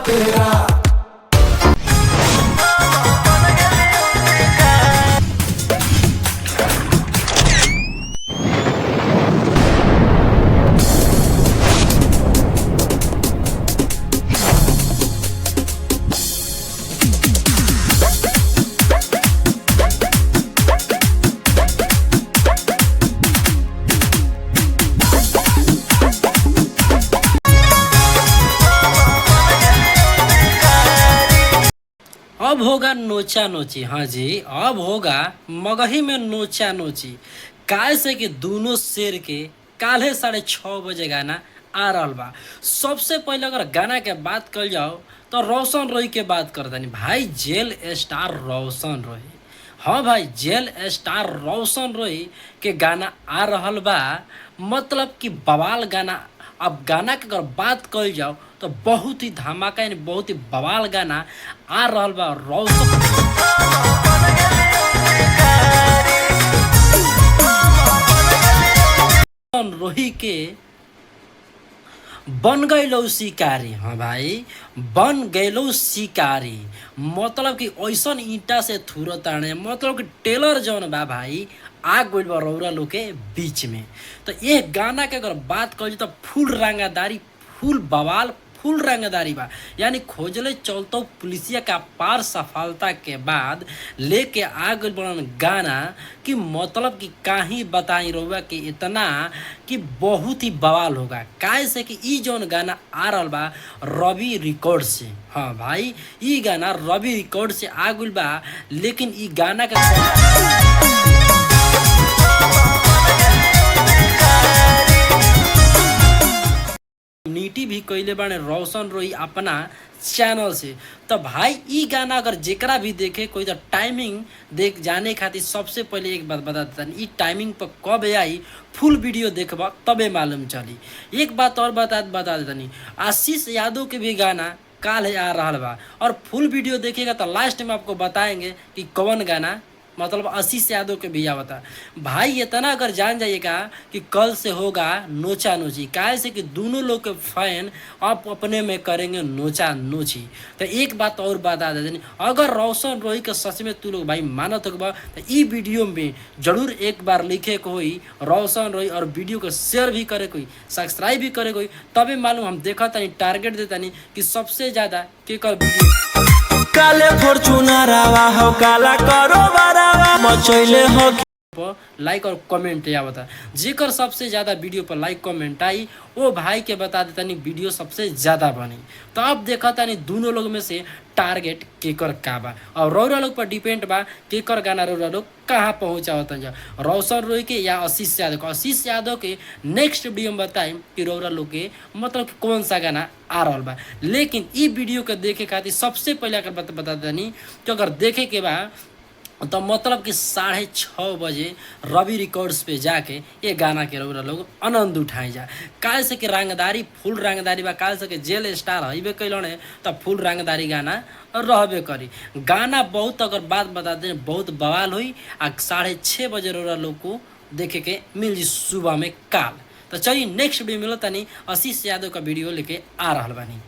तेरा। अब होगा नोचा नोची। हाँ जी, अब होगा मगही में नोचा नोची। काय से कि दोनों शेर के काल्हे 6:30 बजे गाना आ रहल बा। सबसे पहले अगर गाना के बात कल जाओ तो रोशन रोही के बात करतानी भाई, जेल स्टार रोशन रोही। हाँ भाई, जेल स्टार रोशन रोही के गाना आ रहल बा। मतलब कि बवाल गाना। अब गाना के अगर बात कल जाओ तो बहुत ही धमाका यानी बहुत ही बवाल गाना आ रहल बा रोशन रोही के बन गईलो शिकारी। हाँ भाई, बन गईलो शिकारी। मतलब कि ऐसन ईंटा से थुरताने, मतलब कि टेलर जौन बा भाई आग गइल बा रौरा लोग के बीच में। तो ये गाना के अगर बात करी तो फुल रंगादारी, फुल बवाल, फुल रंगदारी बा। यानी खोजले चलतो पुलिसिया का पार सफलता के बाद लेके आ गइल बड़न गाना कि मतलब कि काही बताई रहुआ कि इतना कि बहुत ही बवाल होगा। काहे से कि ई जौन गाना आ रहल बा रवि रिकॉर्ड से। हाँ भाई, ई गाना रवि रिकॉर्ड से आ गइल बा। लेकिन ई गाना के नीति भी कइले बाने रोशन रोही अपना चैनल से। तो भाई ई गाना अगर जेकरा भी देखे कोई तो टाइमिंग देख जाने खातिर सबसे पहले एक बात बता देता, ई टाइमिंग पर कब आई फुल वीडियो देखबा तबे मालूम चली। एक बात और बता देता, आशीष यादव के भी गाना काल आ रहा बा और फुल वीडियो देखेगा तो लास्ट में आपको बताएंगे कि कौन गाना मतलब आशीष यादव के भी आवता। भाई इतना अगर जान जाइएगा कि कल से होगा नोचा नोची। काहे से कि दोनों लोग के फैन आप अपने में करेंगे नोचा नोची। तो एक बात और बता देते, अगर रोशन रोही के सच में तू लोग भाई मानत होगा तो ई वीडियो में जरूर एक बार लिखे को हुई रोशन रोही और वीडियो को शेयर भी करे कोई, सब्सक्राइब भी करे कोई, तभी मालूम हम देखा तनी टारगेट देता नहीं कि सबसे ज़्यादा के कर वीडियो काले फॉर्च्यूनरवा हो काला करो बरावा मचैले हो पर लाइक और कमेंट या बता। जेकर सबसे ज़्यादा वीडियो पर लाइक कमेंट आई वो भाई के बता देता नहीं वीडियो सबसे ज़्यादा बनी। तो अब देखा तानी दोनों लोग में से टारगेट केकर का बा और रौरा लोग पर डिपेंड बा केकर गाना रौरा लोग कहाँ पहुँचा होता जा, रोशन रोही के या आशीष यादव को। आशीष यादव के नेक्स्ट वीडियो में बताएं कि रौरा लोग के मतलब कि कौन सा गाना आ रहा बा। लेकिन ई वीडियो के देखे खातिर सबसे पहले अगर बता देनी कि अगर देखे के बा तो मतलब कि 6:30 बजे रवि रिकॉर्ड्स पे जाके ये गाना के रौरा लोग आनंद उठाए जा। काहे से कि रंगदारी फुल रंगदारी बा। काहे से कि जेल स्टार हईबे कैलने तो फुल रंगदारी गाना रहबे करी। गाना बहुत अगर बात बता दें बहुत बवाल हुई। 6:30 बजे रौरा लोग को देखे के मिल जी सुबह में काल। तो चलिए नेक्स्ट वीडियो मिलो तनी आशीष यादव का वीडियो लेके आ रहा बानी।